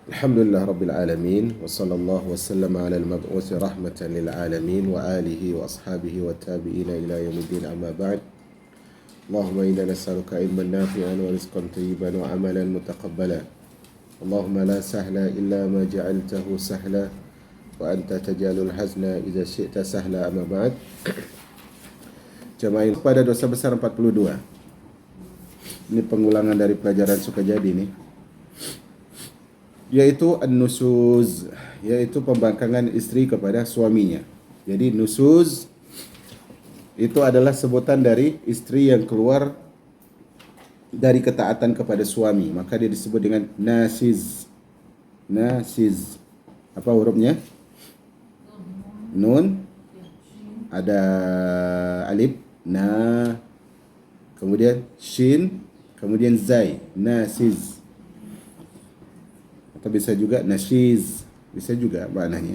Alhamdulillah Rabbil Alamin wa sallallahu wa sallam ala al-mab'uthi rahmatan lil alamin wa alihi wa ashabihi wa tabi'ina ila yaumiddin amma ba'd. Allahumma inna nas'aluka ilman nafi'an wa rizqan tayyiban wa amalan mutaqabbala. Allahumma la sahla illa ma ja'altahu sahla wa anta tajalul hazna idza syi'ta sahla amma ba'd. Jamaah pada dosa besar 42. Ini pengulangan dari pelajaran Sukajadi nih. Yaitu an-nusuz, yaitu pembangkangan istri kepada suaminya. Jadi nusuz itu adalah sebutan dari istri yang keluar dari ketaatan kepada suami, maka dia disebut dengan nasiz. Nasiz. Apa hurufnya? Nun, ada alif, na, kemudian shin, kemudian zai, nasiz. Atau bisa juga nashiz, bisa juga maknanya.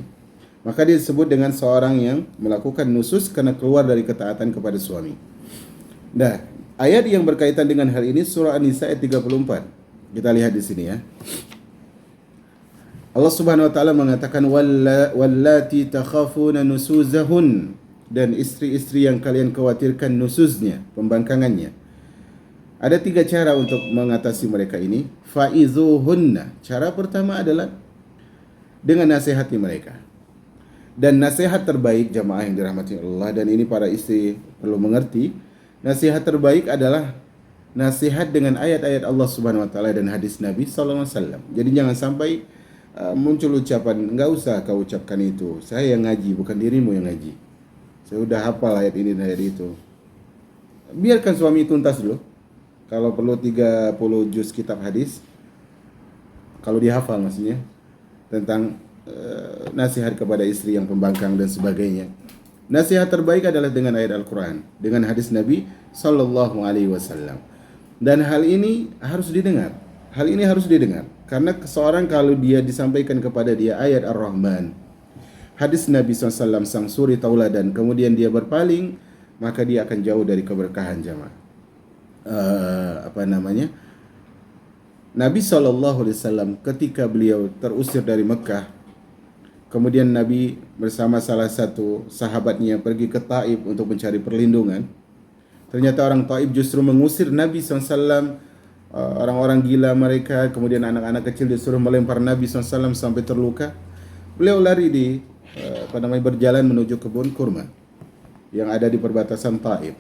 Maka dia disebut dengan seorang yang melakukan nusus karena keluar dari ketaatan kepada suami. Nah, ayat yang berkaitan dengan hal ini surah An-Nisa ayat 34. Kita lihat di sini ya. Allah Subhanahu wa taala mengatakan wallati takhafuna nusuzahun, dan istri-istri yang kalian khawatirkan nusuznya, pembangkangannya. Ada 3 cara untuk mengatasi mereka ini. Fa'izuhunna. Cara pertama adalah dengan nasihati mereka. Dan nasihat terbaik, jamaah yang dirahmati Allah, dan ini para istri perlu mengerti, nasihat terbaik adalah nasihat dengan ayat-ayat Allah Subhanahu wa taala dan hadis Nabi sallallahu alaihi wasallam. Jadi jangan sampai muncul ucapan, enggak usah kau ucapkan itu. Saya yang ngaji, bukan dirimu yang ngaji. Saya udah hafal ayat ini dan ayat itu. Biarkan suami tuntas dulu. Kalau perlu 30 juz kitab hadis, kalau dihafal maksudnya, tentang nasihat kepada istri yang pembangkang dan sebagainya. Nasihat terbaik adalah dengan ayat Al-Quran, dengan hadis Nabi Sallallahu Alaihi Wasallam. Dan hal ini harus didengar. Hal ini harus didengar. Karena seorang kalau dia disampaikan kepada dia ayat Ar-Rahman, hadis Nabi SAW, sang suri tauladan, kemudian dia berpaling, maka dia akan jauh dari keberkahan jamaah. Nabi SAW ketika beliau terusir dari Mekah, kemudian Nabi bersama salah satu sahabatnya pergi ke Taif untuk mencari perlindungan. Ternyata orang Taif justru mengusir Nabi SAW, orang-orang gila mereka, kemudian anak-anak kecil disuruh melempar Nabi SAW sampai terluka. Beliau lari berjalan menuju kebun kurma yang ada di perbatasan Taif.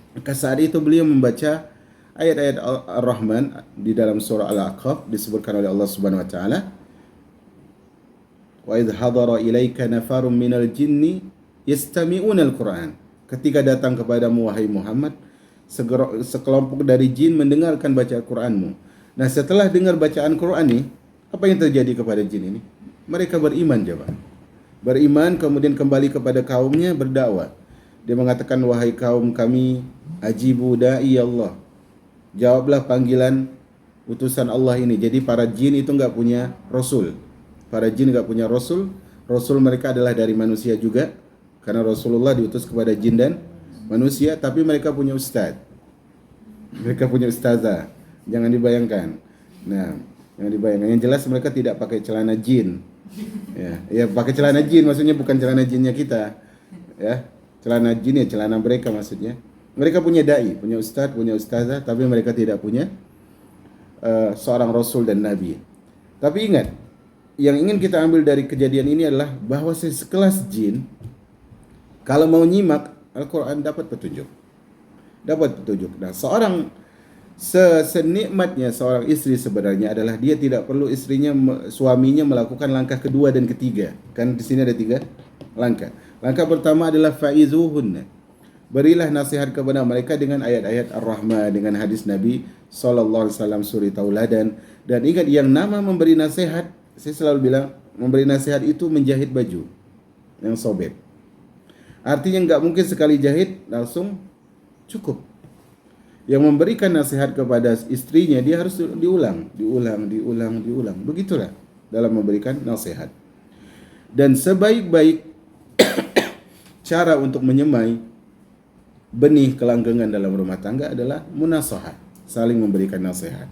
Maka saat itu beliau membaca ayat-ayat Ar-Rahman di dalam surah Al-Aqaf, disebutkan oleh Allah Subhanahu wa taala, wa idh hadara ilaika nafarun minal jinni yastami'una al-Qur'an. Ketika datang kepadamu wahai Muhammad sekelompok dari jin mendengarkan bacaan Qur'anmu. Nah, setelah dengar bacaan Qur'an ini, apa yang terjadi kepada jin ini? Mereka beriman jemaah. Beriman, kemudian kembali kepada kaumnya berdakwah. Dia mengatakan, wahai kaum kami, ajibu da'i Allah. Jawablah panggilan utusan Allah ini. Jadi para jin itu enggak punya rasul. Para jin enggak punya rasul. Rasul mereka adalah dari manusia juga, karena Rasulullah diutus kepada jin dan manusia, tapi mereka punya ustaz. Mereka punya ustazah. Jangan dibayangkan. Nah, jangan dibayangkan. Yang jelas mereka tidak pakai celana jin. Ya, pakai celana jin maksudnya bukan celana jinnya kita. Ya. Celana jin ya celana mereka maksudnya. Mereka punya dai, punya ustaz, punya ustazah, tapi mereka tidak punya seorang rasul dan nabi. Tapi ingat, yang ingin kita ambil dari kejadian ini adalah bahwa sekelas jin kalau mau nyimak Al-Quran dapat petunjuk. Dapat petunjuk. Nah, senikmatnya seorang istri sebenarnya adalah dia tidak perlu suaminya melakukan langkah kedua dan ketiga. Kan di sini ada 3 langkah. Langkah pertama adalah fa'izuhunna. Berilah nasihat kepada mereka dengan ayat-ayat Ar-Rahman, dengan hadis Nabi sallallahu alaihi wasallam suri tauladan. Dan ingat, yang nama memberi nasihat, saya selalu bilang, memberi nasihat itu menjahit baju yang sobek. Artinya enggak mungkin sekali jahit langsung cukup. Yang memberikan nasihat kepada istrinya, dia harus diulang. Begitulah dalam memberikan nasihat. Dan sebaik-baik cara untuk menyemai benih kelanggengan dalam rumah tangga adalah munasahat, saling memberikan nasihat.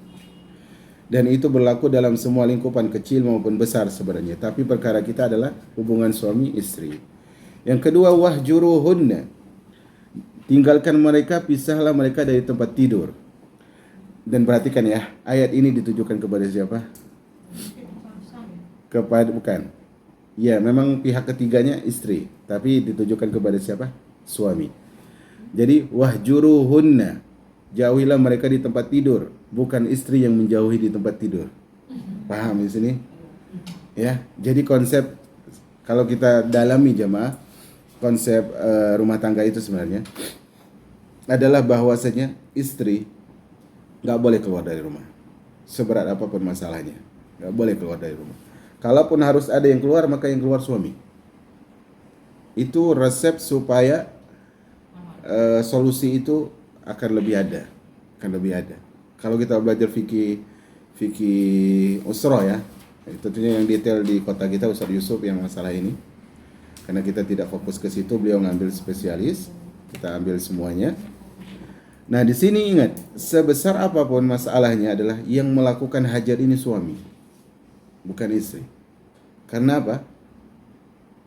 Dan itu berlaku dalam semua lingkupan kecil maupun besar sebenarnya. Tapi perkara kita adalah hubungan suami istri. Yang kedua, wahjuruhunna. Tinggalkan mereka, pisahlah mereka dari tempat tidur. Dan perhatikan ya, ayat ini ditujukan kepada siapa? Kepada, bukan. Ya, memang pihak ketiganya istri, tapi ditujukan kepada siapa? Suami. Jadi wahjuruhunna, jauhilah mereka di tempat tidur, bukan istri yang menjauhi di tempat tidur. Paham di sini? Ya, jadi konsep kalau kita dalami jemaah, konsep rumah tangga itu sebenarnya adalah bahwasanya istri nggak boleh keluar dari rumah, seberat apapun masalahnya, nggak boleh keluar dari rumah. Kalaupun harus ada yang keluar, maka yang keluar suami. Itu resep supaya solusi itu akan lebih ada, Kalau kita belajar fikih usroh ya, tentunya yang detail di kota kita Ustaz Yusuf yang masalah ini. Karena kita tidak fokus ke situ, beliau ngambil spesialis, kita ambil semuanya. Nah, di sini ingat, sebesar apapun masalahnya adalah yang melakukan hajar ini suami, bukan istri. Karena apa?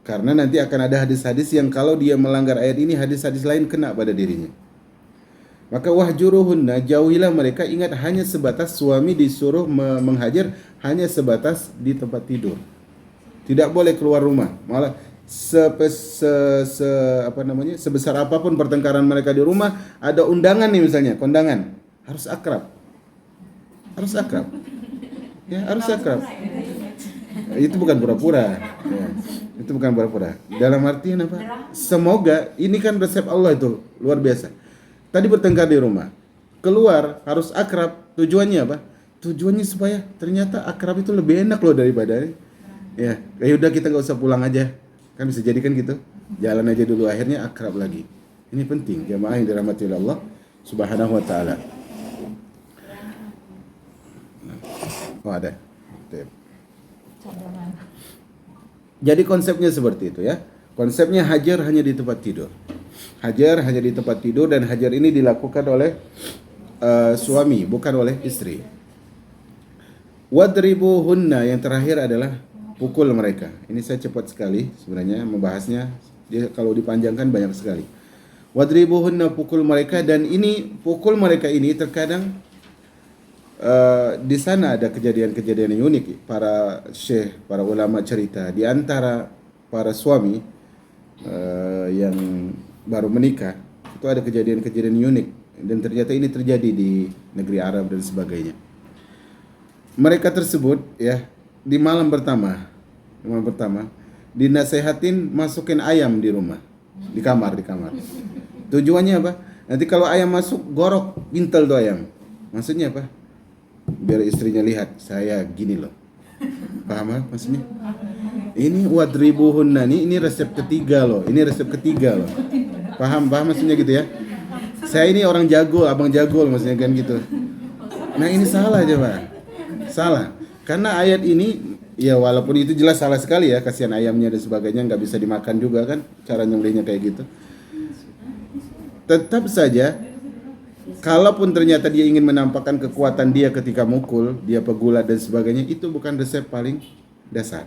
Karena nanti akan ada hadis-hadis yang kalau dia melanggar ayat ini, hadis-hadis lain kena pada dirinya. Maka wahjuruhunna, jauhilah mereka. Ingat, hanya sebatas suami disuruh menghajar hanya sebatas di tempat tidur. Tidak boleh keluar rumah. Malah sebesar apapun pertengkaran mereka di rumah, ada undangan nih misalnya, kondangan, harus akrab. Ya, harus akrab. Itu bukan pura-pura. Ya, itu bukan pura-pura. Dalam artian apa? Semoga ini kan resep Allah itu luar biasa. Tadi bertengkar di rumah, keluar harus akrab. Tujuannya apa? Tujuannya supaya ternyata akrab itu lebih enak loh daripada ya udah kita nggak usah pulang aja. Kan bisa jadi kan gitu. Jalan aja dulu, akhirnya akrab lagi. Ini penting jemaah yang dirahmati oleh Allah Subhanahu wa taala. Oh, ada. Jadi konsepnya seperti itu ya. Konsepnya hajar hanya di tempat tidur. Hajar hanya di tempat tidur, dan hajar ini dilakukan oleh suami, bukan oleh istri. Wadribuhunna, yang terakhir adalah pukul mereka. Ini saya cepat sekali sebenarnya membahasnya. Dia kalau dipanjangkan banyak sekali. Wadribuhunna, pukul mereka. Dan ini pukul mereka ini terkadang di sana ada kejadian-kejadian yang unik. Para syekh, para ulama cerita di antara para suami yang baru menikah itu ada kejadian-kejadian unik, dan ternyata ini terjadi di negeri Arab dan sebagainya. Mereka tersebut ya di malam pertama dinasehatin masukin ayam di rumah, di kamar. Tujuannya apa? Nanti kalau ayam masuk, gorok pintel tuh ayam. Maksudnya apa? Biar istrinya lihat saya gini loh. Paham apa maksudnya? Ini wadribuhunna, ini resep ketiga loh. Paham maksudnya gitu ya? Saya ini orang jago, abang jago loh, maksudnya kan gitu. Nah, ini salah aja Pak. Salah. Karena ayat ini ya walaupun itu jelas salah sekali ya, kasihan ayamnya dan sebagainya, nggak bisa dimakan juga kan, cara nyembelihnya kayak gitu. Tetap saja kalaupun ternyata dia ingin menampakkan kekuatan dia ketika mukul, dia pegulat dan sebagainya, itu bukan resep paling dasar.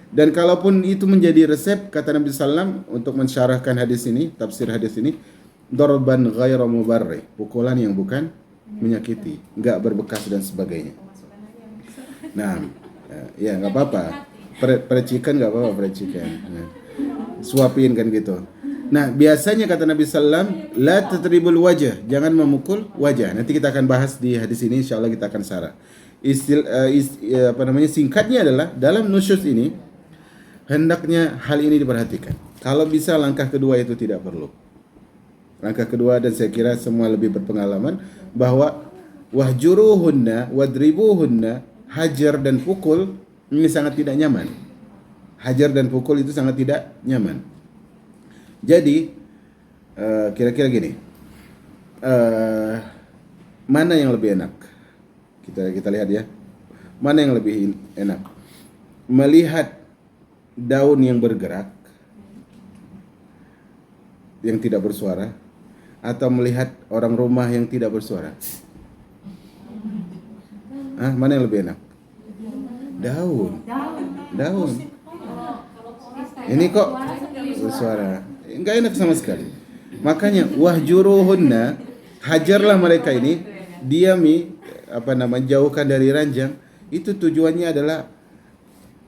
Dan kalaupun itu menjadi resep, kata Nabi SAW untuk mensyarahkan hadis ini, tafsir hadis ini, darban ghairu mubarrih, pukulan yang bukan menyakiti, enggak berbekas dan sebagainya. Nah, ya nggak apa-apa, percikan nggak apa-apa, percikan, nah, suapin kan gitu. Nah, biasanya kata Nabi SAW, la tatribul wajah, jangan memukul wajah. Nanti kita akan bahas di hadis ini, insya Allah kita akan syarah. Singkatnya adalah dalam nusyuz ini hendaknya hal ini diperhatikan. Kalau bisa langkah kedua itu tidak perlu. Langkah kedua, dan saya kira semua lebih berpengalaman, bahwa wahjuruhunna wadribuhunna, hajar dan pukul ini sangat tidak nyaman. Hajar dan pukul itu sangat tidak nyaman. Jadi kira-kira gini, mana yang lebih enak? Kita lihat ya, mana yang lebih enak? Melihat daun yang bergerak, yang tidak bersuara, atau melihat orang rumah yang tidak bersuara? Mana yang lebih enak? Daun. Daun. Ini kok bersuara. Enggak enak sama sekali. Makanya wahjuruhunna, hajarlah mereka ini, diami, jauhkan dari ranjang. Itu tujuannya adalah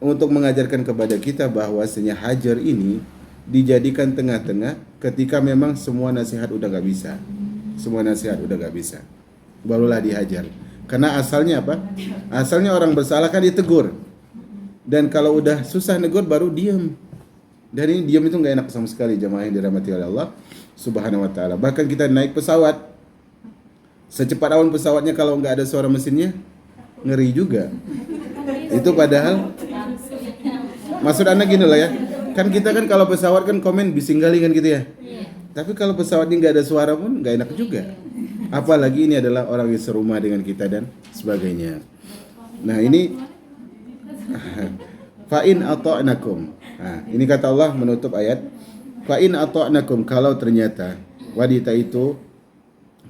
untuk mengajarkan kepada kita bahwasanya hajar ini dijadikan tengah-tengah ketika memang semua nasihat udah gak bisa. Semua nasihat udah gak bisa. Barulah dihajar. Karena asalnya apa? Asalnya orang bersalah kan ditegur. Dan kalau udah susah negur baru diam. Dan ini diam itu gak enak sama sekali, jamaah yang dirahmati oleh Allah Subhanahu wa taala. Bahkan kita naik pesawat, secepat awan pesawatnya kalau nggak ada suara mesinnya, ngeri juga. Itu padahal maksud Anda gini lah ya. Kan kita kan kalau pesawat kan komen bising kali kan gitu ya. Tapi kalau pesawat ini nggak ada suara pun nggak enak juga. Apalagi ini adalah orang yang serumah dengan kita dan sebagainya. Nah ini fa'in ata'nakum. Ini kata Allah menutup ayat. Fa'in ata'nakum, kalau ternyata wanita itu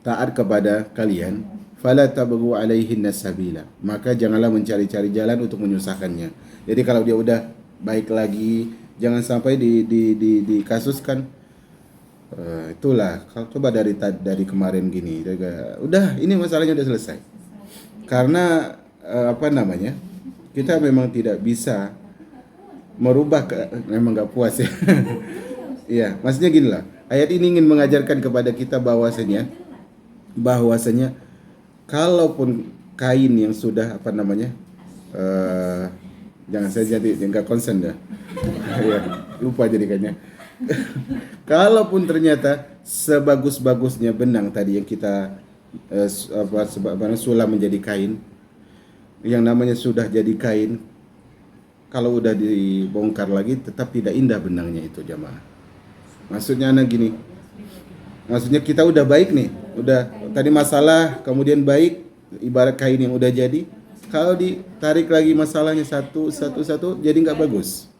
taat kepada kalian, fala tabghu alaihinna sabila, maka janganlah mencari-cari jalan untuk menyusahkannya. Jadi kalau dia udah baik lagi, jangan sampai dikasuskan. Itulah kalau coba dari kemarin gini, udah ini masalahnya udah selesai. Karena kita memang tidak bisa merubah, memang nggak puas ya. Iya, maksudnya gini lah. Ayat ini ingin mengajarkan kepada kita bahwasanya kalaupun kain yang sudah jangan saya jadi nggak konsen ya. Ya, lupa jadikannya. Kalaupun ternyata sebagus-bagusnya benang tadi yang kita sulam menjadi kain, yang namanya sudah jadi kain, kalau udah dibongkar lagi tetap tidak indah benangnya itu, jamaah. Maksudnya gini. Maksudnya kita udah baik nih, udah tadi masalah kemudian baik, ibarat kain yang udah jadi, kalau ditarik lagi masalahnya satu jadi nggak bagus.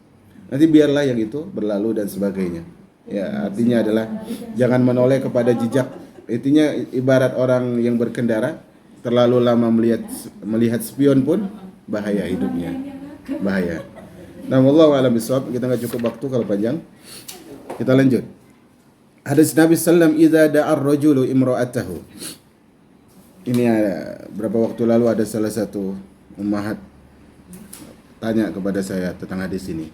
Nanti biarlah yang itu berlalu dan sebagainya. Ya, artinya adalah jangan menoleh kepada jejak. Intinya ibarat orang yang berkendara terlalu lama melihat spion pun bahaya hidupnya. Bahaya. Nah, wallahu a'lam bishawab. Kita nggak cukup waktu kalau panjang. Kita lanjut. Hadis Nabi sallam, idza da'a ar-rajulu imra'atahu. Ini berapa waktu lalu ada salah satu ummahat tanya kepada saya tentang hadis ini.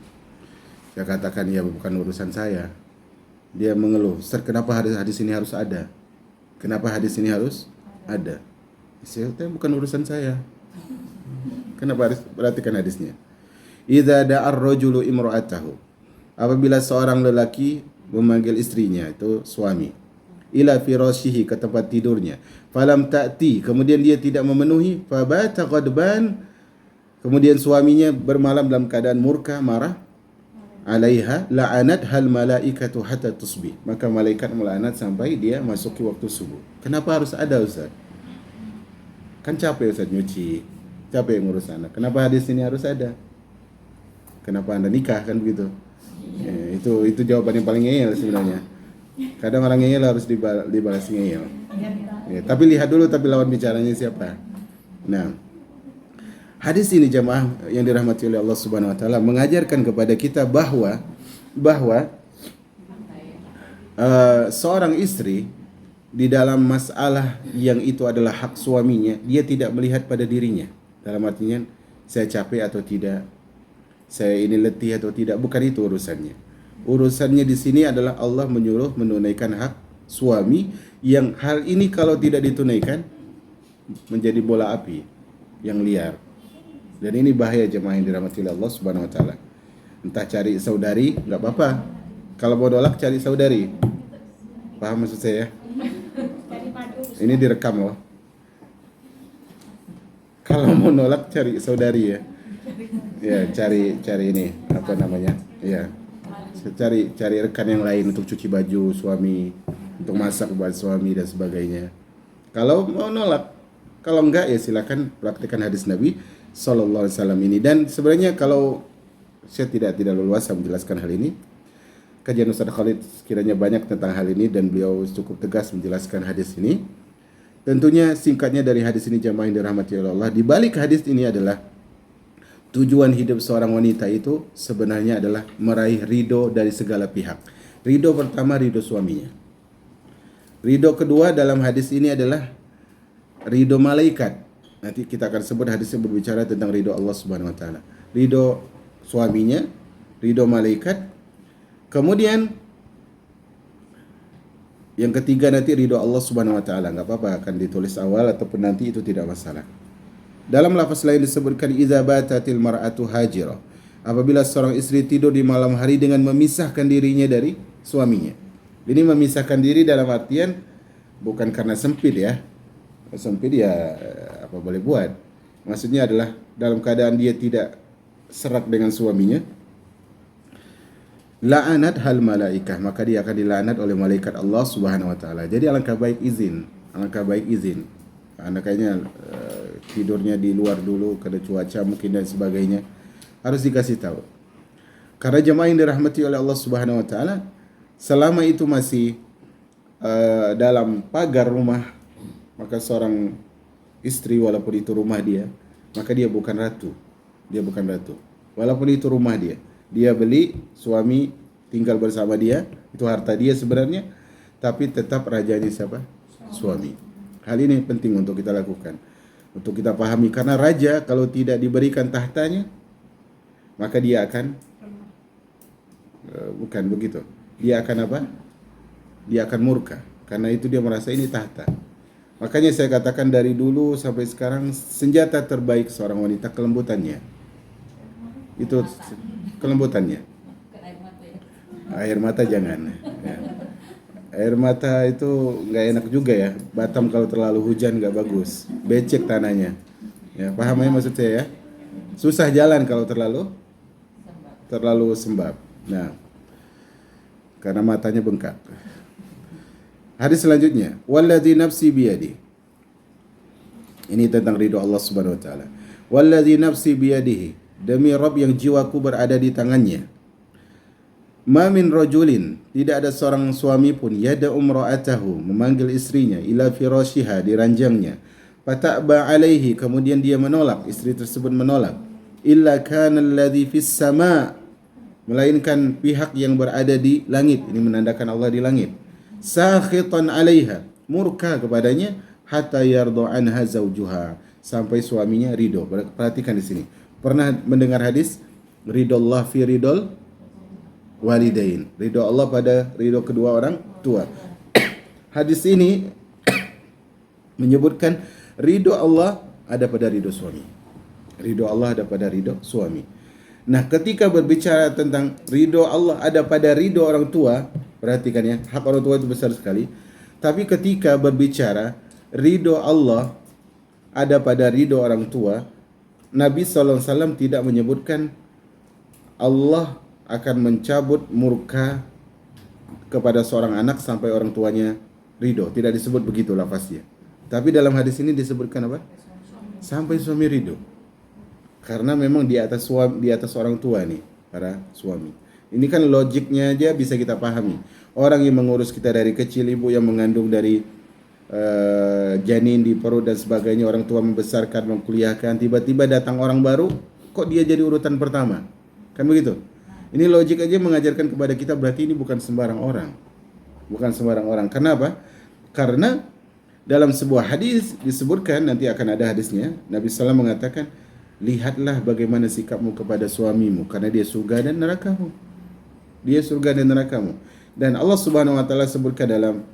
Saya katakan ya bukan urusan saya. Dia mengeluh, "Ustaz, kenapa hadis ini harus ada? Kenapa hadis ini harus ada?" Saya kata bukan urusan saya. Kenapa harus perhatikan hadisnya? Idza da'a ar-rajulu imra'atahu. Apabila seorang lelaki memanggil istrinya, itu suami, ila firashihi, ke tempat tidurnya, falam ta'ti, kemudian dia tidak memenuhi, fabata ghadban, kemudian suaminya bermalam dalam keadaan murka, marah, alaiha la'anat hal malaikatu hatta tusbih, maka malaikat melaknat sampai dia masuki waktu subuh. Kenapa harus ada, Ustaz? Kan capek Ustaz nyuci, capek ngurus anak. Kenapa hadis ini harus ada? Kenapa Anda nikah, kan begitu? Ya, itu jawaban yang paling ngeyel sebenarnya. Kadang orang ngeyel harus dibalas ngeyel. Ya, tapi lihat dulu lawan bicaranya siapa. Nah, hadis ini jamaah yang dirahmati oleh Allah Subhanahu wa taala mengajarkan kepada kita bahwa seorang istri di dalam masalah yang itu adalah hak suaminya, dia tidak melihat pada dirinya. Dalam artinya saya capek atau tidak, saya ini letih atau tidak, bukan itu urusannya. Urusannya di sini adalah Allah menyuruh menunaikan hak suami, yang hal ini kalau tidak ditunaikan menjadi bola api yang liar. Dan ini bahaya jemaah yang dirahmati oleh Allah Subhanahu wa taala. Entah cari saudari, enggak apa-apa. Kalau mau nolak cari saudari. Paham maksud saya? Ini direkam loh. Kalau mau nolak cari saudari ya. Ya, cari ini ya, cari rekan yang lain untuk cuci baju suami, untuk masak buat suami dan sebagainya. Kalau mau nolak, kalau enggak ya silakan praktikkan hadis Nabi sallallahu alaihi wasallam ini. Dan sebenarnya kalau saya tidak leluasa menjelaskan hal ini, kajian Ustaz Khalid sekiranya banyak tentang hal ini dan beliau cukup tegas menjelaskan hadis ini. Tentunya singkatnya dari hadis ini jamaah yang dirahmati oleh Allah, di balik hadis ini adalah tujuan hidup seorang wanita itu sebenarnya adalah meraih ridho dari segala pihak. Ridho pertama, ridho suaminya. Ridho kedua dalam hadis ini adalah ridho malaikat. Nanti kita akan sebut hadisnya berbicara tentang ridho Allah Subhanahu wa taala. Ridho suaminya, ridho malaikat. Kemudian yang ketiga nanti ridho Allah Subhanahu wa taala. Enggak apa-apa akan ditulis awal ataupun nanti, itu tidak masalah. Dalam lafaz lain disebutkan idza batatil mar'atu hajira. Apabila seorang istri tidur di malam hari dengan memisahkan dirinya dari suaminya. Ini memisahkan diri dalam artian bukan karena sempit ya. Sempit ya apa boleh buat. Maksudnya adalah dalam keadaan dia tidak serak dengan suaminya. La'anat hal malaikah, maka dia akan dilaknat oleh malaikat Allah Subhanahu wa taala. Jadi alangkah baik izin. Anda kayaknya tidurnya di luar dulu karena cuaca mungkin dan sebagainya. Harus dikasih tahu. Karena jemaah yang dirahmati oleh Allah Subhanahu wa taala, selama itu masih dalam pagar rumah, maka seorang istri walaupun itu rumah dia, maka dia bukan ratu. Dia bukan ratu. Walaupun itu rumah dia. Dia beli, suami tinggal bersama dia, itu harta dia sebenarnya, tapi tetap rajanya siapa? Suami. Hal ini penting untuk kita lakukan, untuk kita pahami, karena raja kalau tidak diberikan tahtanya, maka dia akan bukan begitu. Dia akan apa? Dia akan murka, karena itu dia merasa ini tahta. Makanya saya katakan dari dulu sampai sekarang, senjata terbaik seorang wanita kelembutannya. Itu kelembutannya. Air mata jangan. Ya. Air mata itu nggak enak juga ya. Batam kalau terlalu hujan nggak bagus. Becek tanahnya. Ya, paham ya maksud saya ya? Susah jalan kalau terlalu sembab. Nah, karena matanya bengkak. Hadis selanjutnya, walladzi nafsi biyadi. Ini tentang ridho Allah Subhanahu wa taala. Walladzi nafsi biyadihi. Demi Rabb yang jiwaku berada di tangannya. Ma min rajulin, tidak ada seorang suami pun yada umra'atahu, memanggil istrinya ila firashiha, di ranjangnya. Fata'ba alaihi, kemudian dia menolak, istri tersebut menolak. Illa kana alladhi fis sama', melainkan pihak yang berada di langit. Ini menandakan Allah di langit. Sakhitan alaiha, murka kepadanya, hatta yarda anha zawjuha, sampai suaminya ridho. Perhatikan di sini. Pernah mendengar hadis ridho Allah fi ridol walidain, ridho Allah pada ridho kedua orang tua. Hadis ini menyebutkan ridho Allah ada pada ridho suami. Ridho Allah ada pada ridho suami. Nah, ketika berbicara tentang ridho Allah ada pada ridho orang tua, perhatikan ya, hak orang tua itu besar sekali. Tapi ketika berbicara ridho Allah ada pada ridho orang tua, Nabi SAW tidak menyebutkan Allah akan mencabut murka kepada seorang anak sampai orang tuanya ridho. Tidak disebut begitu lafaznya. Tapi dalam hadis ini disebutkan apa? Sampai suami ridho. Karena memang di atas orang tua nih, para suami. Ini kan logiknya aja bisa kita pahami. Orang yang mengurus kita dari kecil, ibu yang mengandung dari janin di perut dan sebagainya, orang tua membesarkan, mengkuliahkan, tiba-tiba datang orang baru, kok dia jadi urutan pertama? Kan begitu? Ini logik aja mengajarkan kepada kita, berarti ini bukan sembarang orang. Bukan sembarang orang. Kenapa? Karena dalam sebuah hadis disebutkan, nanti akan ada hadisnya, Nabi SAW mengatakan, lihatlah bagaimana sikapmu kepada suamimu, karena dia surga dan nerakamu. Dia surga dan nerakamu. Dan Allah Subhanahu wa taala sebutkan dalam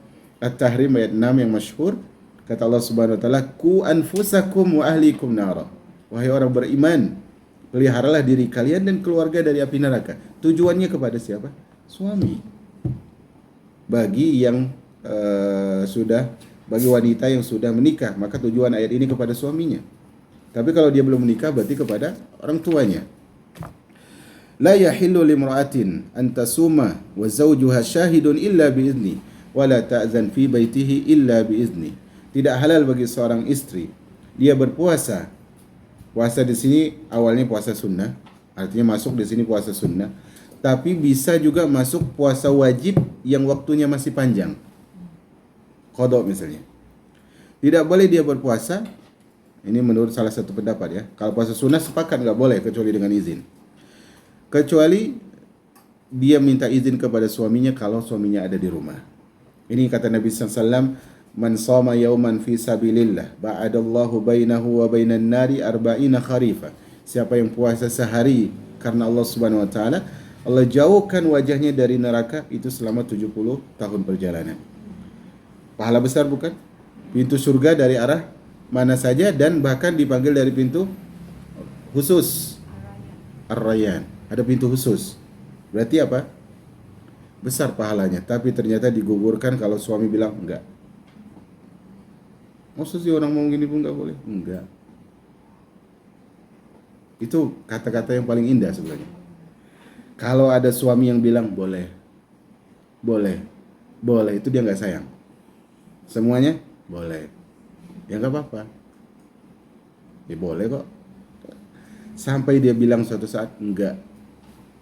At-Tahrim ayat 6 yang masyhur, kata Allah Subhanahu wa taala, "Ku anfusakum wa ahlikum nara." Wahai orang beriman, peliharalah diri kalian dan keluarga dari api neraka. Tujuannya kepada siapa? Suami. Bagi yang bagi wanita yang sudah menikah, maka tujuan ayat ini kepada suaminya. Tapi kalau dia belum menikah, berarti kepada orang tuanya. La yahillu limra'atin an tasuma wa zawjuha syahidun illa biizni wala ta'zan fi baitihi illa biizni. Tidak halal bagi seorang istri dia berpuasa. Puasa di sini awalnya puasa sunnah, artinya masuk di sini puasa sunnah, tapi bisa juga masuk puasa wajib yang waktunya masih panjang. Qadha misalnya. Tidak boleh dia berpuasa. Ini menurut salah satu pendapat ya. Kalau puasa sunnah sepakat nggak boleh kecuali dengan izin. Kecuali dia minta izin kepada suaminya kalau suaminya ada di rumah. Ini kata Nabi SAW, man shoma yauman fi sabilillah ba'adallahu bainahu wa bainan nari arba'ina kharifa. Siapa yang puasa sehari karena Allah Subhanahu wa taala, Allah jauhkan wajahnya dari neraka itu selama 70 tahun perjalanan. Pahala besar bukan? Pintu surga dari arah mana saja dan bahkan dipanggil dari pintu khusus Ar-Rayyan. Ada pintu khusus. Berarti apa? Besar pahalanya, tapi ternyata digugurkan kalau suami bilang enggak. Maksudnya orang mau gini pun enggak boleh? Enggak. Itu kata-kata yang paling indah sebenarnya. Kalau ada suami yang bilang boleh, itu dia nggak sayang. Semuanya boleh, ya nggak apa-apa. Ya boleh kok. Sampai dia bilang suatu saat enggak,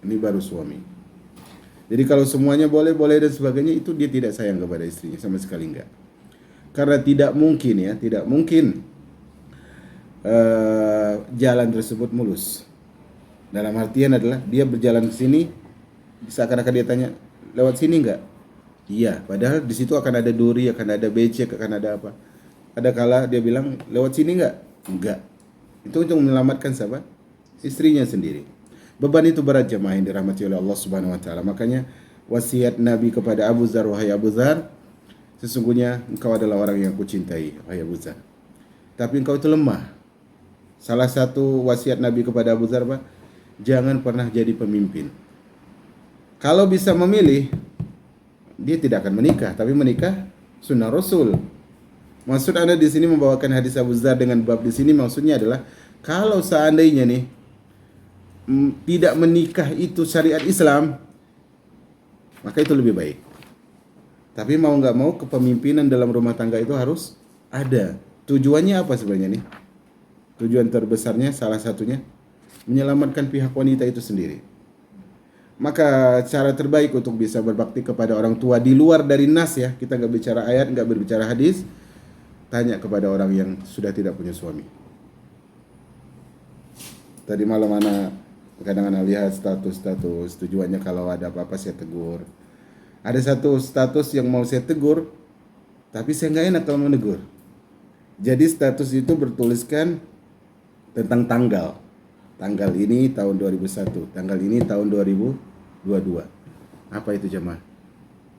ini baru suami. Jadi kalau semuanya boleh dan sebagainya, itu dia tidak sayang kepada istrinya sama sekali enggak. Karena tidak mungkin jalan tersebut mulus. Dalam artian adalah dia berjalan ke sini, seakan-akan dia tanya, lewat sini enggak? Iya, padahal di situ akan ada duri, akan ada becek, akan ada apa. Ada kala dia bilang, lewat sini enggak? Enggak. Itu untuk menyelamatkan siapa? Istrinya sendiri. Beban itu berat jemaah yang dirahmati oleh Allah Subhanahu wa taala. Makanya wasiat Nabi kepada Abu Dzar, wahai Abu Dzar, sesungguhnya engkau adalah orang yang kucintai, wahai Abu Dzar. Tapi engkau itu lemah. Salah satu wasiat Nabi kepada Abu Dzar, Pak, jangan pernah jadi pemimpin. Kalau bisa memilih, dia tidak akan menikah, tapi menikah sunnah Rasul. Maksud Anda di sini membawakan hadis Abu Dzar dengan bab di sini maksudnya adalah kalau seandainya nih tidak menikah itu syariat Islam, maka itu lebih baik. Tapi mau nggak mau kepemimpinan dalam rumah tangga itu harus ada. Tujuannya apa sebenarnya nih? Tujuan terbesarnya salah satunya menyelamatkan pihak wanita itu sendiri. Maka cara terbaik untuk bisa berbakti kepada orang tua di luar dari nas ya, kita nggak bicara ayat, nggak berbicara hadis, tanya kepada orang yang sudah tidak punya suami. Tadi malam kadang-kadang lihat status tujuannya kalau ada apa-apa saya tegur. Ada satu status yang mau saya tegur, tapi saya nggak enak kalau menegur. Jadi status itu bertuliskan tentang tanggal. Tanggal ini tahun 2001, tanggal ini tahun 2022. Apa itu jemaah?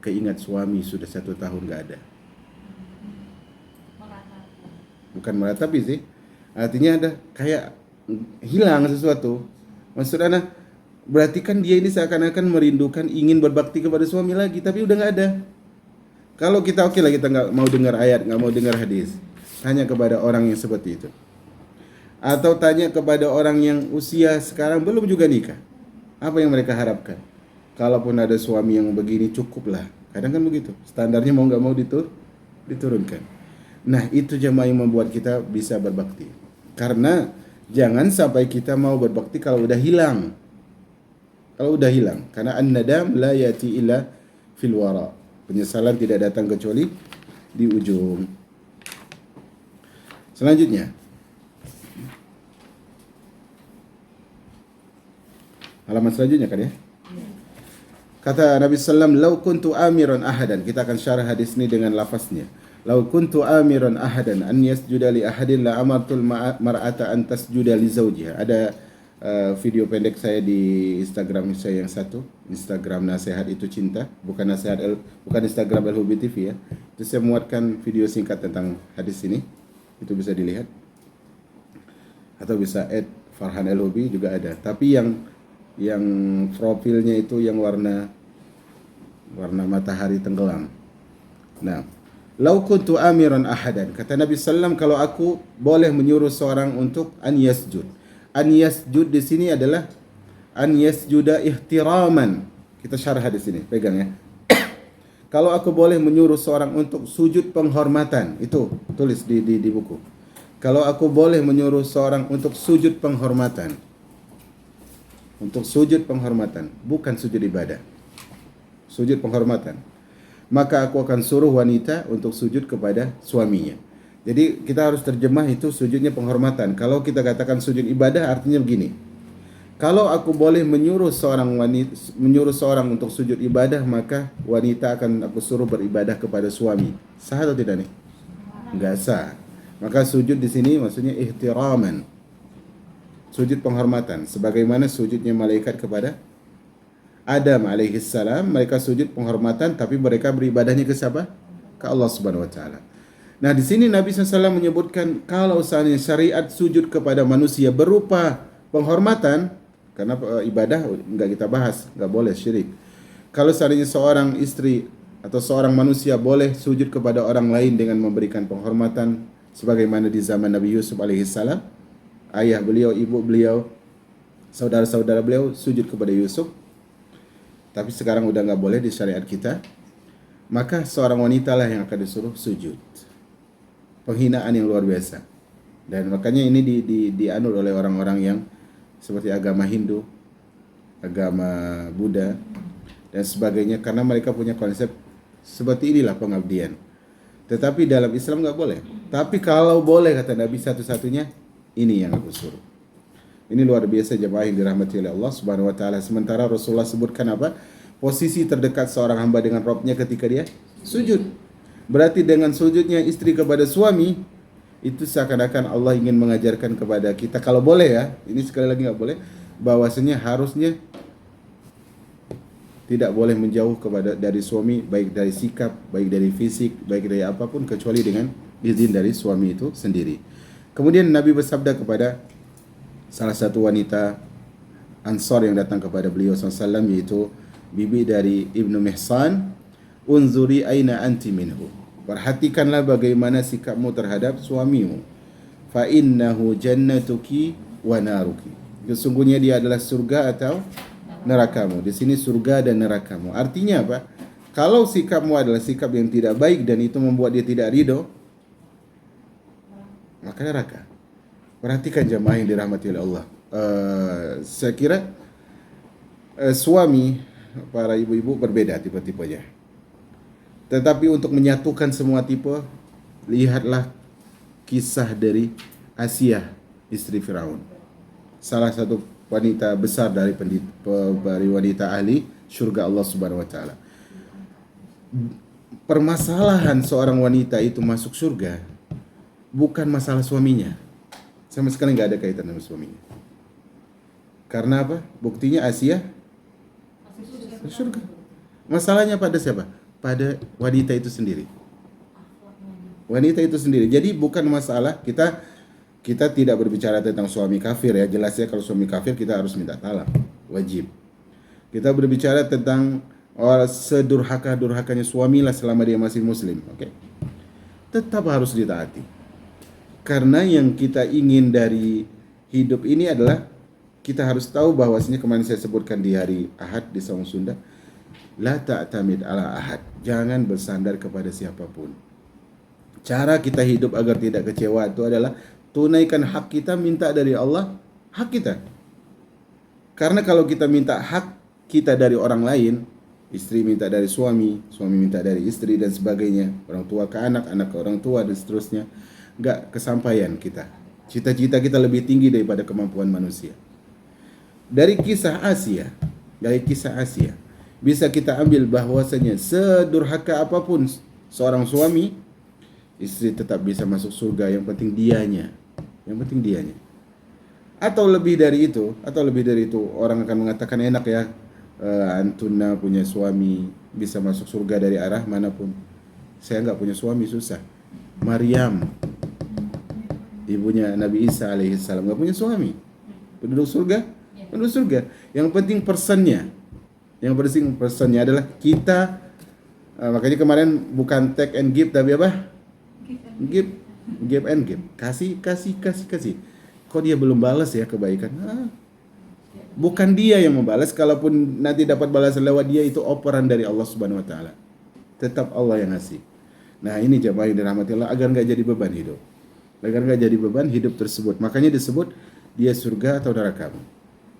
Keingat suami sudah 1 tahun nggak ada. Bukan meratapi sih. Artinya ada kayak hilang sesuatu. Maksud Anda, berarti kan dia ini seakan-akan merindukan ingin berbakti kepada suami lagi, tapi udah nggak ada. Kalau kita oke lah, kita nggak mau dengar ayat, nggak mau dengar hadis, tanya kepada orang yang seperti itu. Atau tanya kepada orang yang usia sekarang belum juga nikah. Apa yang mereka harapkan? Kalaupun ada suami yang begini cukuplah. Kadang kan begitu. Standarnya mau nggak mau diturunkan. Nah itu jemaah yang membuat kita bisa berbakti. Karena jangan sampai kita mau berbakti kalau udah hilang. Karena an-nadam la yati illa fil wara. Penyesalan tidak datang kecuali di ujung. Selanjutnya, halaman selanjutnya kan ya. Kata Nabi sallam, "Lau kuntu amiran ahadan." Kita akan syarah hadis ini dengan lafaznya. "Lau kuntu amiran ahadan an yasjuda li ahadin la amartul mar'ata an tasjuda li zawjiha." Ada video pendek saya di Instagram saya yang satu, Instagram Nasihat Itu Cinta, bukan Instagram LHB TV ya. Itu saya muatkan video singkat tentang hadis ini. Itu bisa dilihat. Atau bisa @Farhan LHB juga ada. Tapi yang profilnya itu yang warna matahari tenggelam. Nah, lau kuntu amiran ahadan, kata Nabi sallam, kalau aku boleh menyuruh seorang untuk an yasjud. An yasjud di sini adalah an yasjuda ihtiraman. Kita syarah di sini, pegang ya. Kalau aku boleh menyuruh seorang untuk sujud penghormatan, itu tulis di buku. Kalau aku boleh menyuruh seorang untuk sujud penghormatan. Untuk sujud penghormatan, bukan sujud ibadah. Sujud penghormatan. Maka aku akan suruh wanita untuk sujud kepada suaminya. Jadi kita harus terjemah itu sujudnya penghormatan. Kalau kita katakan sujud ibadah artinya begini. Kalau aku boleh menyuruh seorang untuk sujud ibadah, maka wanita akan aku suruh beribadah kepada suami. Sah atau tidak nih? Enggak sah. Maka sujud di sini maksudnya ihtiraman. Sujud penghormatan sebagaimana sujudnya malaikat kepada Adam alaihissalam, mereka sujud penghormatan tapi mereka beribadahnya ke siapa? Ke Allah Subhanahu wa taala. Nah, di sini Nabi SAW menyebutkan kalau seandainya syariat sujud kepada manusia berupa penghormatan, karena ibadah enggak kita bahas, enggak boleh syirik. Kalau seandainya seorang istri atau seorang manusia boleh sujud kepada orang lain dengan memberikan penghormatan sebagaimana di zaman Nabi Yusuf alaihissalam, ayah beliau, ibu beliau, saudara-saudara beliau sujud kepada Yusuf. Tapi sekarang udah enggak boleh di syariat kita. Maka seorang wanita lah yang akan disuruh sujud. Penghinaan yang luar biasa. Dan makanya ini dianut oleh orang-orang yang seperti agama Hindu, agama Buddha dan sebagainya, karena mereka punya konsep seperti inilah pengabdian. Tetapi dalam Islam nggak boleh. Tapi kalau boleh, kata Nabi, satu-satunya ini yang aku suruh. Ini luar biasa jemaah yang dirahmati oleh Allah Subhanahu wa taala. Sementara Rasulullah sebutkan apa? Posisi terdekat seorang hamba dengan Rabbnya ketika dia sujud. Berarti dengan sujudnya istri kepada suami, itu seakan-akan Allah ingin mengajarkan kepada kita, kalau boleh ya, ini sekali lagi nggak boleh, bahwasanya harusnya tidak boleh menjauh dari suami, baik dari sikap, baik dari fisik, baik dari apapun, kecuali dengan izin dari suami itu sendiri. Kemudian Nabi bersabda kepada salah satu wanita Ansar yang datang kepada beliau SAW, yaitu bibi dari Ibnu Mihsan, unzuri aina anti minhu. Perhatikanlah bagaimana sikapmu terhadap suamimu. Fa innahu jannatuki wa naruki. Sesungguhnya dia adalah surga atau nerakamu. Di sini surga dan nerakamu. Artinya apa? Kalau sikapmu adalah sikap yang tidak baik dan itu membuat dia tidak ridho, maka neraka. Perhatikan jemaah yang dirahmati oleh Allah. Saya kira suami para ibu-ibu berbeda tipe-tipenya. Tetapi untuk menyatukan semua tipe, lihatlah kisah dari Asia, istri Firaun. Salah satu wanita besar dari wanita ahli syurga Allah Subhanahu wa taala. Permasalahan seorang wanita itu masuk surga bukan masalah suaminya. Sama sekali nggak ada kaitan dengan suaminya. Karena apa? Buktinya Asia masuk surga. Masalahnya pada siapa? Pada wanita itu sendiri. Wanita itu sendiri. Jadi bukan masalah kita tidak berbicara tentang suami kafir ya. Jelas ya, kalau suami kafir kita harus minta talak, wajib. Kita berbicara tentang sedurhaka-durhakanya suami lah selama dia masih muslim, oke? Tetap harus ditaati. Karena yang kita ingin dari hidup ini adalah kita harus tahu bahwasanya kemarin saya sebutkan di hari Ahad di Saung Sunda, la ta'tamid ala ahad. Jangan bersandar kepada siapapun. Cara kita hidup agar tidak kecewa itu adalah tunaikan hak kita, minta dari Allah hak kita. Karena kalau kita minta hak kita dari orang lain, istri minta dari suami, suami minta dari istri dan sebagainya, orang tua ke anak, anak ke orang tua dan seterusnya, enggak kesampaian kita. Cita-cita kita lebih tinggi daripada kemampuan manusia. Dari kisah Asia, bisa kita ambil bahwasanya sedurhaka apapun seorang suami, istri tetap bisa masuk surga, yang penting dianya. Atau lebih dari itu, orang akan mengatakan enak ya, antuna punya suami bisa masuk surga dari arah manapun. Saya enggak punya suami, susah. Maryam, ibunya Nabi Isa alaihissalam, enggak punya suami. Penduduk surga? Penduduk surga. Yang penting personnya adalah kita. Makanya kemarin bukan take and give, tapi apa? Give and give. Kasih. Kok dia belum balas ya kebaikan? Bukan dia yang membalas. Kalaupun nanti dapat balasan lewat dia, itu operan dari Allah Subhanahu wa taala. Tetap Allah yang ngasih. Nah, ini jemaah yang dirahmati Allah, agar enggak jadi beban hidup. Agar enggak jadi beban hidup tersebut. Makanya disebut dia surga atau neraka.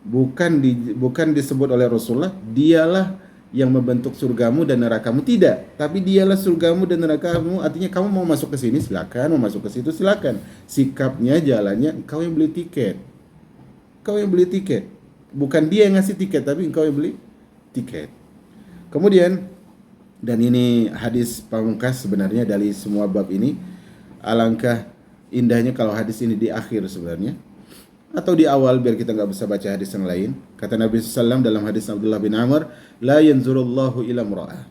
Bukan disebut oleh Rasulullah, dialah yang membentuk surgamu dan nerakamu, tidak. Tapi dialah surgamu dan nerakamu, artinya kamu mau masuk ke sini silakan, mau masuk ke situ silakan. Sikapnya, jalannya, engkau yang beli tiket. Engkau yang beli tiket. Bukan dia yang ngasih tiket, tapi engkau yang beli tiket. Kemudian, dan ini hadis pamungkas sebenarnya dari semua bab ini, alangkah indahnya kalau hadis ini di akhir sebenarnya, atau di awal biar kita nggak bisa baca hadis yang lain. Kata Nabi SAW dalam hadis Abdullah bin Amr, la yanzurullahu ila mra'ah.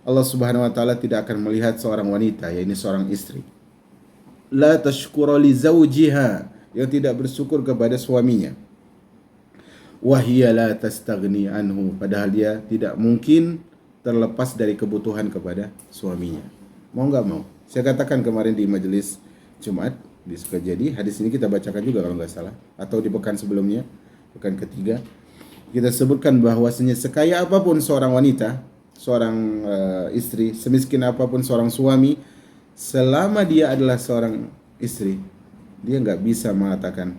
Allah Subhanahu wa taala tidak akan melihat seorang wanita, yaitu seorang istri, la tashkura li zawjiha, yang tidak bersyukur kepada suaminya, wa hiya la tastaghni anhu, padahal dia tidak mungkin terlepas dari kebutuhan kepada suaminya. Mau nggak mau. Saya katakan kemarin di majelis Jumat di Sukajadi, hadis ini kita bacakan juga kalau nggak salah, atau di pekan sebelumnya, pekan ketiga, kita sebutkan bahwasanya sekaya apapun seorang wanita, seorang istri, semiskin apapun seorang suami, selama dia adalah seorang istri, dia nggak bisa mengatakan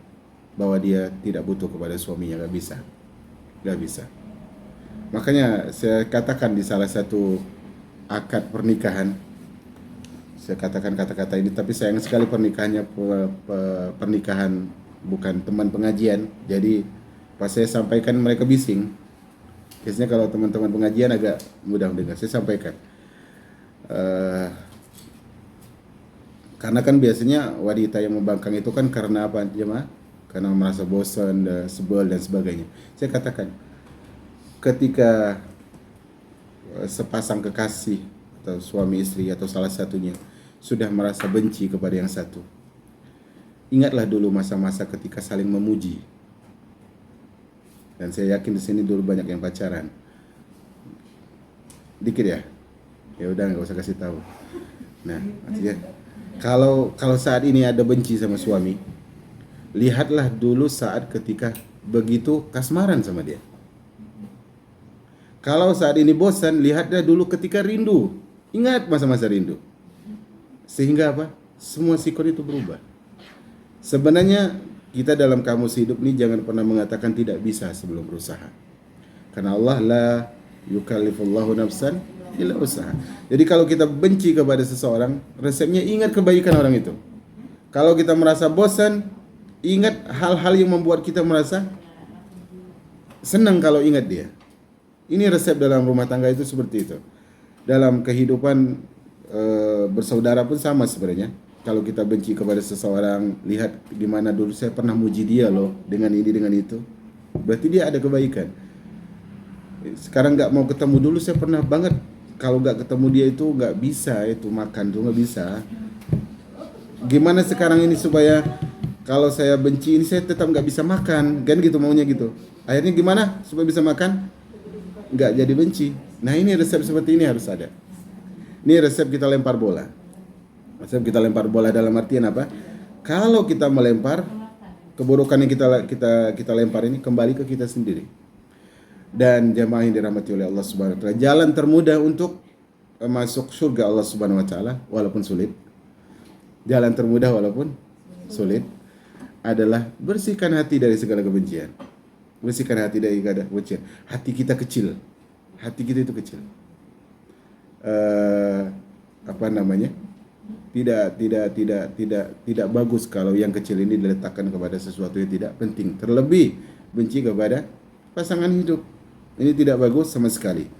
bahwa dia tidak butuh kepada suaminya, nggak bisa. Makanya saya katakan di salah satu akad pernikahan, saya katakan kata-kata ini, tapi sayang sekali pernikahannya pernikahan bukan teman pengajian. Jadi pas saya sampaikan mereka bising. Biasanya kalau teman-teman pengajian agak mudah mendengar. Saya sampaikan. Karena kan biasanya wanita yang membangkang itu kan karena apa, jemaah? Karena merasa bosan, sebel dan sebagainya. Saya katakan, ketika sepasang kekasih atau suami istri atau salah satunya sudah merasa benci kepada yang satu, ingatlah dulu masa-masa ketika saling memuji. Dan saya yakin di sini dulu banyak yang pacaran. Dikit ya? Ya udah nggak usah kasih tahu. Nah, artinya kalau saat ini ada benci sama suami, lihatlah dulu saat ketika begitu kasmaran sama dia. Kalau saat ini bosan, lihatlah dulu ketika rindu. Ingat masa-masa rindu. Sehingga apa? Semua sikon itu berubah. Sebenarnya kita dalam kamus hidup ini jangan pernah mengatakan tidak bisa sebelum berusaha. Karena Allah la yukallifullahu nafsan illa usaha. Jadi kalau kita benci kepada seseorang, resepnya ingat kebaikan orang itu. Kalau kita merasa bosan, ingat hal-hal yang membuat kita merasa senang kalau ingat dia. Ini resep dalam rumah tangga itu seperti itu. Dalam kehidupan bersaudara pun sama sebenarnya. Kalau kita benci kepada seseorang, lihat di mana dulu saya pernah muji dia loh, dengan ini dengan itu. Berarti dia ada kebaikan. Sekarang nggak mau ketemu, dulu saya pernah banget kalau nggak ketemu dia itu nggak bisa itu makan tuh nggak bisa. Gimana sekarang ini supaya kalau saya benci ini saya tetap nggak bisa makan, kan gitu maunya gitu. Akhirnya gimana supaya bisa makan? Nggak jadi benci. Nah ini resep seperti ini harus ada. Ini resep kita lempar bola. Resep kita lempar bola dalam artian apa? Kalau kita melempar, keburukan yang kita lempar ini kembali ke kita sendiri. Dan jamaah yang dirahmati oleh Allah Subhanahu wa taala, jalan termudah untuk masuk surga Allah Subhanahu wa taala walaupun sulit. Jalan termudah walaupun sulit adalah bersihkan hati dari segala kebencian. Bersihkan hati dari segala kebencian. Hati kita kecil. Hati kita itu kecil. Tidak bagus kalau yang kecil ini diletakkan kepada sesuatu yang tidak penting, terlebih benci kepada pasangan hidup. Ini tidak bagus sama sekali.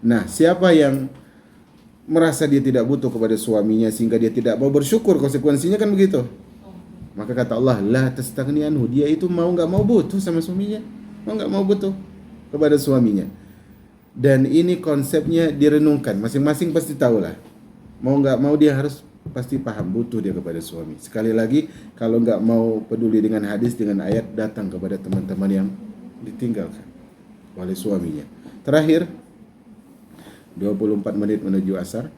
Nah, siapa yang merasa dia tidak butuh kepada suaminya sehingga dia tidak mau bersyukur, konsekuensinya kan begitu. Maka kata Allah, la tastaghni anhu, dia itu mau enggak mau butuh sama suaminya, mau enggak mau butuh kepada suaminya. Dan ini konsepnya direnungkan, masing-masing pasti tahulah. Mau nggak mau dia harus pasti paham butuh dia kepada suami. Sekali lagi, kalau nggak mau peduli dengan hadis, dengan ayat, datang kepada teman-teman yang ditinggalkan oleh suaminya. Terakhir, 24 menit menuju asar.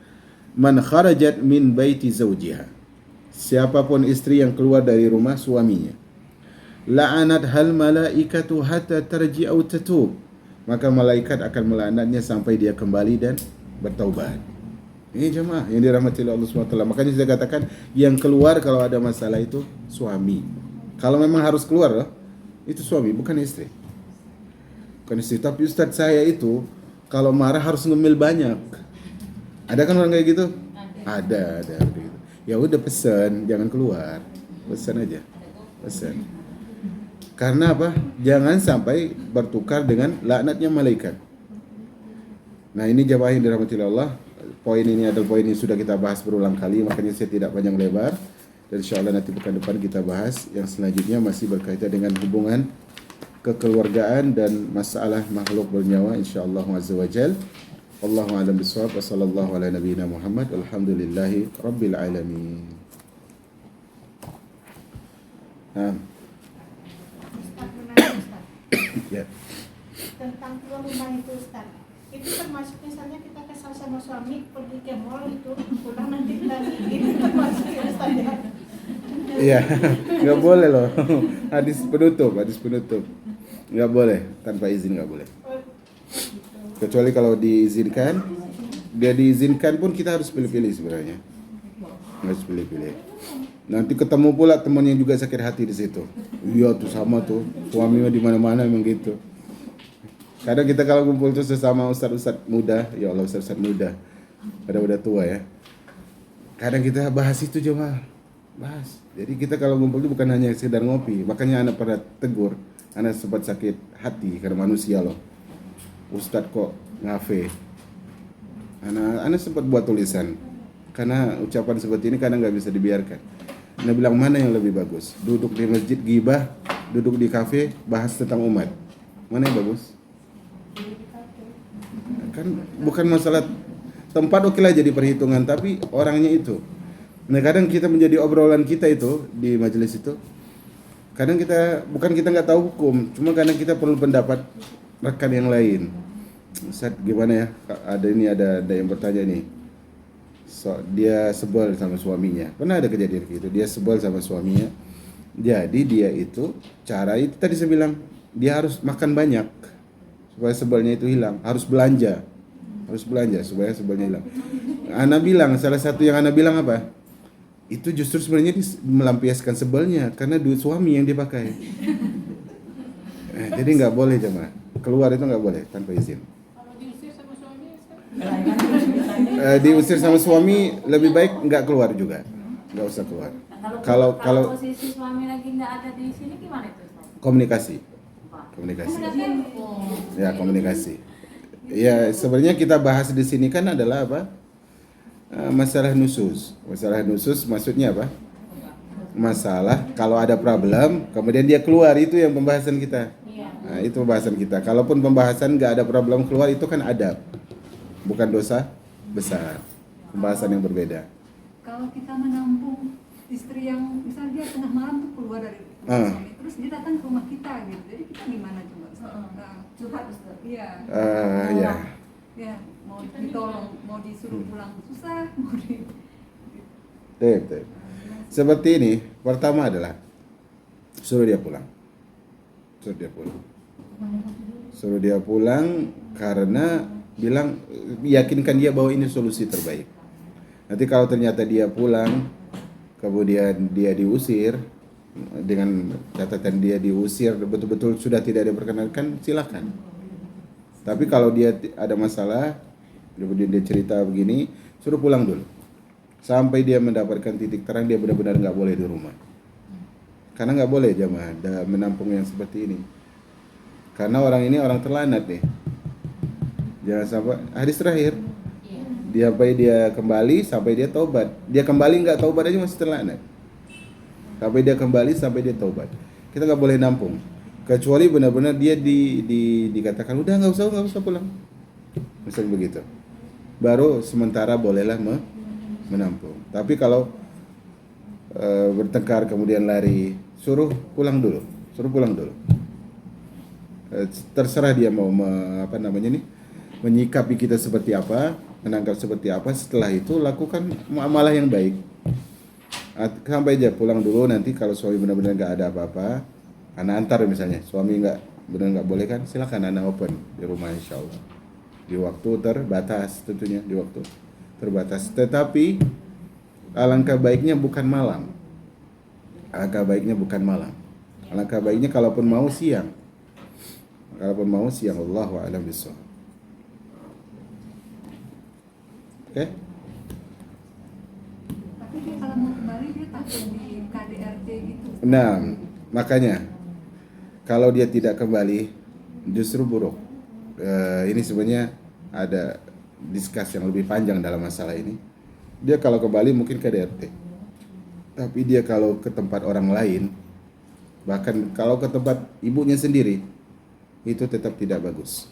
Man kharajat min baiti zawjiha, siapapun istri yang keluar dari rumah suaminya, la'anat hal malaikatu hatta tarji'u tatub, maka malaikat akan melaknatnya sampai dia kembali dan bertaubat. Ini jemaah yang dirahmati oleh Allah SWT. Makanya saya katakan yang keluar kalau ada masalah itu suami. Kalau memang harus keluar loh, itu suami, bukan istri. Bukan istri. Tapi Ustaz saya itu kalau marah harus ngemil banyak. Ada kan orang kayak gitu? Ada gitu. Ya udah pesen, jangan keluar. Pesen aja. Pesen. Karena apa? Jangan sampai bertukar dengan laknatnya malaikat. Nah, ini jamaah yang dirahmati Allah. Poin ini adalah poin yang sudah kita bahas berulang kali, makanya saya tidak panjang lebar. Dan insyaallah nanti pekan depan kita bahas yang selanjutnya masih berkaitan dengan hubungan kekeluargaan dan masalah makhluk bernyawa insyaallah azza wajal. Wallahu a'lam bishawab. Wa sallallahu ala nabiyyina Muhammad. Alhamdulillahi rabbil alamin. Ustaz, menarik Ustaz. Ya. Tentang keluar rumah itu Ustaz. Itu termasuk misalnya kita kesal sama suami pergi ke mall itu pulang nanti lagi itu termasuk ya Ustaz ya. Iya, nggak boleh loh. Hadis penutup. Nggak boleh, tanpa izin nggak boleh. Kecuali kalau diizinkan, dia diizinkan pun kita harus pilih-pilih sebenarnya. Harus pilih-pilih. Nanti ketemu pula teman yang juga sakit hati di situ. Iya tuh sama tuh, suaminya di mana-mana memang gitu. Kadang kita kalau kumpul tuh sesama ustaz-ustaz muda, ya Allah ustaz-ustaz muda, pada udah tua ya. Kadang kita bahas itu cuma bahas. Jadi kita kalau ngumpul itu bukan hanya sekedar ngopi. Makanya anak pada tegur, anak sempat sakit hati karena manusia loh. Ustadz kok ngafe. Anak sempat buat tulisan. Karena ucapan seperti ini kadang nggak bisa dibiarkan. Anak bilang mana yang lebih bagus? Duduk di masjid gibah, duduk di kafe bahas tentang umat. Mana yang bagus? Kan bukan masalah tempat oke lah jadi perhitungan, tapi orangnya itu. Nah kadang kita menjadi obrolan kita itu di majelis itu, kadang kita nggak tahu hukum, cuma kadang kita perlu pendapat rekan yang lain. Ustaz gimana ya? Ada yang bertanya nih. Dia sebel sama suaminya. Pernah ada kejadian gitu. Dia sebel sama suaminya. Jadi dia itu cara itu tadi saya bilang dia harus makan banyak supaya sebelnya itu hilang. Harus belanja supaya sebelnya hilang. Ana bilang salah satu yang Ana bilang apa? Itu justru sebenarnya melampiaskan sebelnya karena duit suami yang dipakai. Jadi nggak boleh jemaah. Keluar itu nggak boleh tanpa izin. Kalau diusir sama suami, Diusir sama suami lebih baik nggak keluar juga, nggak usah keluar. Kalau posisi suami lagi nggak ada di sini gimana itu? komunikasi. Ya komunikasi. Ya sebenarnya kita bahas di sini kan adalah apa? Masalah nusus. Masalah nusus maksudnya apa? Masalah kalau ada problem, kemudian dia keluar, itu yang pembahasan kita. Nah, itu pembahasan kita. Kalaupun pembahasan nggak ada problem keluar, itu kan adab, bukan dosa besar. Pembahasan yang berbeda. Kalau kita menampung istri yang misalnya dia tengah malam tuh keluar dari suami, terus dia datang ke rumah kita gitu, jadi kita gimana coba? Curhat Ustaz. Iya. Ya. Ya, mau ditolong, mau disuruh pulang susah, mau di. Betul. Seperti ini, pertama adalah suruh dia pulang. Suruh dia pulang karena bilang yakinkan dia bahwa ini solusi terbaik. Nanti kalau ternyata dia pulang, kemudian dia diusir dengan catatan dia diusir betul-betul sudah tidak diperkenankan, silakan. Tapi kalau dia ada masalah, kemudian dia cerita begini, suruh pulang dulu. Sampai dia mendapatkan titik terang, dia benar-benar nggak boleh di rumah. Karena nggak boleh jamaah menampung yang seperti ini. Karena orang ini orang terlanat nih. Jangan sampai hadis terakhir. Dia kembali sampai dia taubat. Dia kembali nggak taubat aja masih terlanat. Sampai dia kembali sampai dia taubat. Kita nggak boleh nampung. Kecuali benar-benar dia dikatakan udah nggak usah pulang. Misalnya begitu. Baru sementara bolehlah menampung. Tapi kalau bertengkar kemudian lari, suruh pulang dulu. Terserah dia mau menyikapi kita seperti apa, menangkap seperti apa. Setelah itu lakukan muamalah yang baik. Sampai aja pulang dulu. Nanti kalau suami benar-benar nggak ada apa-apa, anak antar misalnya. Suami benar nggak boleh kan, silakan anak open di rumah insyaallah. Di waktu terbatas tentunya, di waktu terbatas. Tetapi alangkah baiknya bukan malam. Alangkah baiknya kalaupun mau siang. Allahu a'lam bishawab. Oke? Tapi dia kalau mau kembali dia takut di KDRT gitu. Nah, makanya kalau dia tidak kembali justru buruk. Ini sebenarnya ada diskusi yang lebih panjang dalam masalah ini. Dia kalau kembali mungkin KDRT. Tapi dia kalau ke tempat orang lain, bahkan kalau ke tempat ibunya sendiri, itu tetap tidak bagus.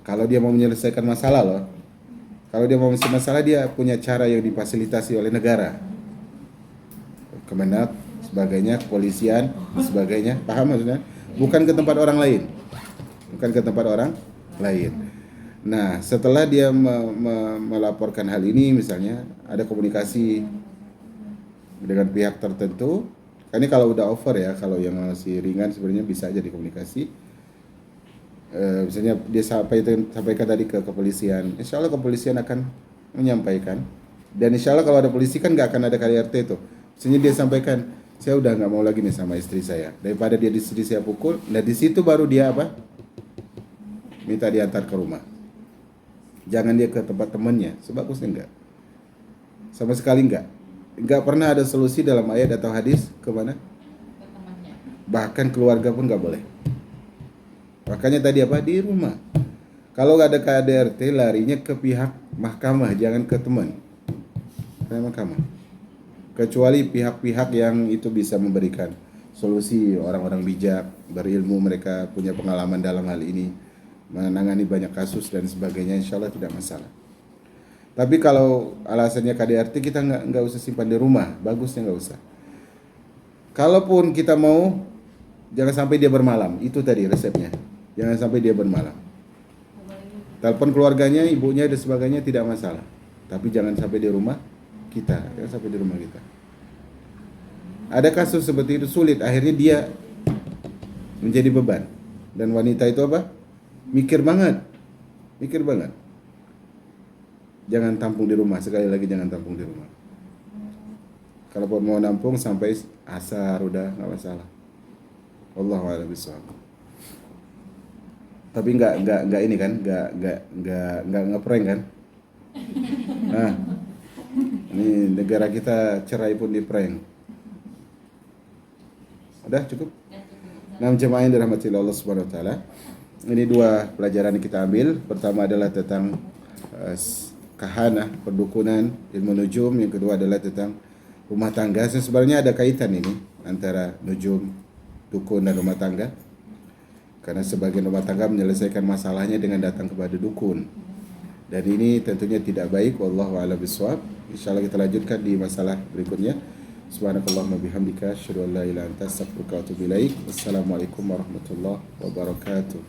Kalau dia mau menyelesaikan masalah loh. Kalau dia mau menyelesaikan masalah, dia punya cara yang difasilitasi oleh negara. Kemenak, sebagainya, kepolisian, sebagainya. Paham maksudnya? Bukan ke tempat orang lain. Bukan ke tempat orang lain. Nah, setelah dia melaporkan hal ini, misalnya ada komunikasi dengan pihak tertentu. Ini kalau udah over ya, kalau yang masih ringan sebenarnya bisa aja dikomunikasi. Misalnya dia sampaikan tadi ke kepolisian, insya Allah kepolisian akan menyampaikan. Dan insya Allah kalau ada polisi kan nggak akan ada KDRT itu. Misalnya dia sampaikan, saya udah nggak mau lagi nih sama istri saya. Daripada dia istri saya pukul, nah di situ baru dia apa? Minta diantar ke rumah. Jangan dia ke tempat temannya, sebagusnya enggak. Sama sekali enggak. Enggak pernah ada solusi dalam ayat atau hadis kemana? Ke temannya. Bahkan keluarga pun enggak boleh. Makanya tadi apa? Di rumah. Kalau nggak ada KDRT, larinya ke pihak mahkamah, jangan ke teman. Ke mahkamah. Kecuali pihak-pihak yang itu bisa memberikan solusi, orang-orang bijak, berilmu, mereka punya pengalaman dalam hal ini, menangani banyak kasus dan sebagainya, insya Allah tidak masalah. Tapi kalau alasannya KDRT, kita nggak usah simpan di rumah, bagusnya nggak usah. Kalaupun kita mau, jangan sampai dia bermalam, itu tadi resepnya. Jangan sampai dia bermalam. Telepon keluarganya, ibunya dan sebagainya tidak masalah. Tapi jangan sampai di rumah kita, jangan sampai di rumah kita. Ada kasus seperti itu sulit, akhirnya dia menjadi beban. Dan wanita itu apa? Mikir banget. Jangan tampung di rumah, sekali lagi jangan tampung di rumah. Kalau mau nampung sampai asar udah nggak masalah. Wallahu a'lam bishawab. Tapi nggak ini kan, nggak ngeprank kan? Nah, ini negara kita cerai pun di prank. Udah cukup? Nah, jemaah yang dirahmati Allah Subhanahu wa taala. Ini dua pelajaran yang kita ambil. Pertama adalah tentang kahanah, perdukunan, ilmu nujum. Yang kedua adalah tentang rumah tangga. Sebenarnya ada kaitan ini antara nujum, dukun dan rumah tangga. Karena sebagian rumah tangga menyelesaikan masalahnya dengan datang kepada dukun. Dan ini tentunya tidak baik. Wallahu a'lam bishawab. Insyaallah kita lanjutkan di masalah berikutnya. Subhanakallahumma bihamdika asyhadu an la ilaha illa anta astaghfiruka wa atubu ilaik. Wassalamualaikum warahmatullahi wabarakatuh.